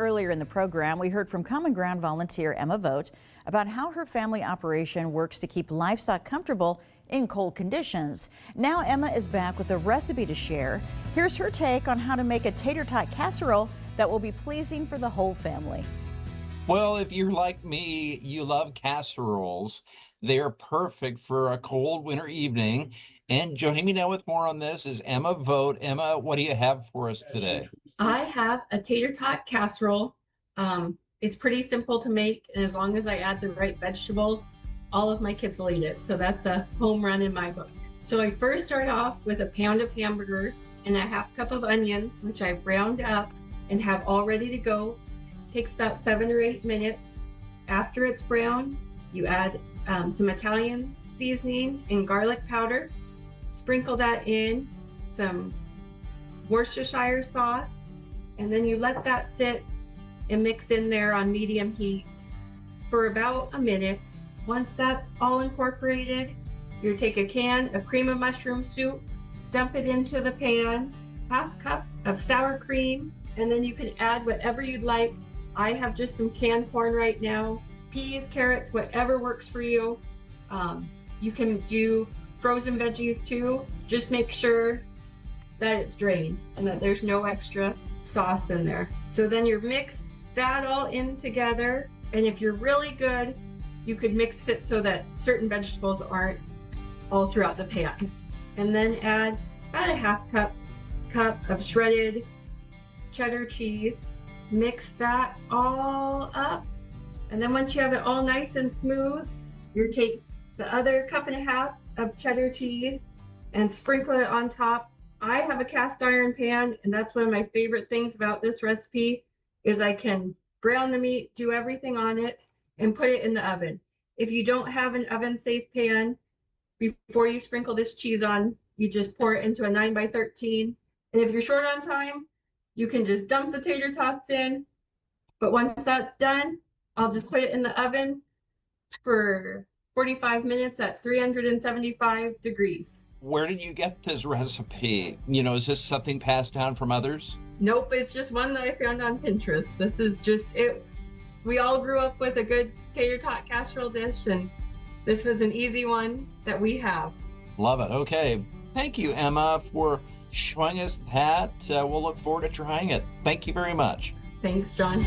Earlier in the program, we heard from Common Ground volunteer Emma Vogt about how her family operation works to keep livestock comfortable in cold conditions. Now Emma is back with a recipe to share. Here's her take on how to make a tater tot casserole that will be pleasing for the whole family. Well, if you're like me, you love casseroles. They're perfect for a cold winter evening. And joining me now with more on this is Emma Vogt. Emma, what do you have for us today? I have a tater tot casserole. It's pretty simple to make, and as long as I add the right vegetables, all of my kids will eat it. So that's a home run in my book. So I first start off with a pound of hamburger and a half cup of onions, which I browned up and have all ready to go. Takes about 7 or 8 minutes. After it's browned, you add some Italian seasoning and garlic powder. Sprinkle that in, some Worcestershire sauce, and then you let that sit and mix in there on medium heat for about a minute. Once that's all incorporated, you take a can of cream of mushroom soup, dump it into the pan, half cup of sour cream, and then you can add whatever you'd like. I have just some canned corn right now, peas, carrots, whatever works for you. You can do frozen veggies too. Just make sure that it's drained and that there's no extra sauce in there. So then you mix that all in together, and if you're really good, you could mix it so that certain vegetables aren't all throughout the pan. And then add about a half cup of shredded cheddar cheese. Mix that all up, and then once you have it all nice and smooth, you take the other cup and a half of cheddar cheese and sprinkle it on top. I have a cast iron pan, and that's one of my favorite things about this recipe is I can brown the meat, do everything on it, and put it in the oven. If you don't have an oven safe pan, before you sprinkle this cheese on, you just pour it into a 9x13. And if you're short on time, you can just dump the tater tots in. But once that's done, I'll just put it in the oven for 45 minutes at 375 degrees. Where did you get this recipe? Is this something passed down from others? Nope, it's just one that I found on Pinterest. This is just it. We all grew up with a good tater tot casserole dish, and this was an easy one that we have. Love it. Okay. Thank you, Emma, for showing us that. We'll look forward to trying it. Thank you very much. Thanks, John.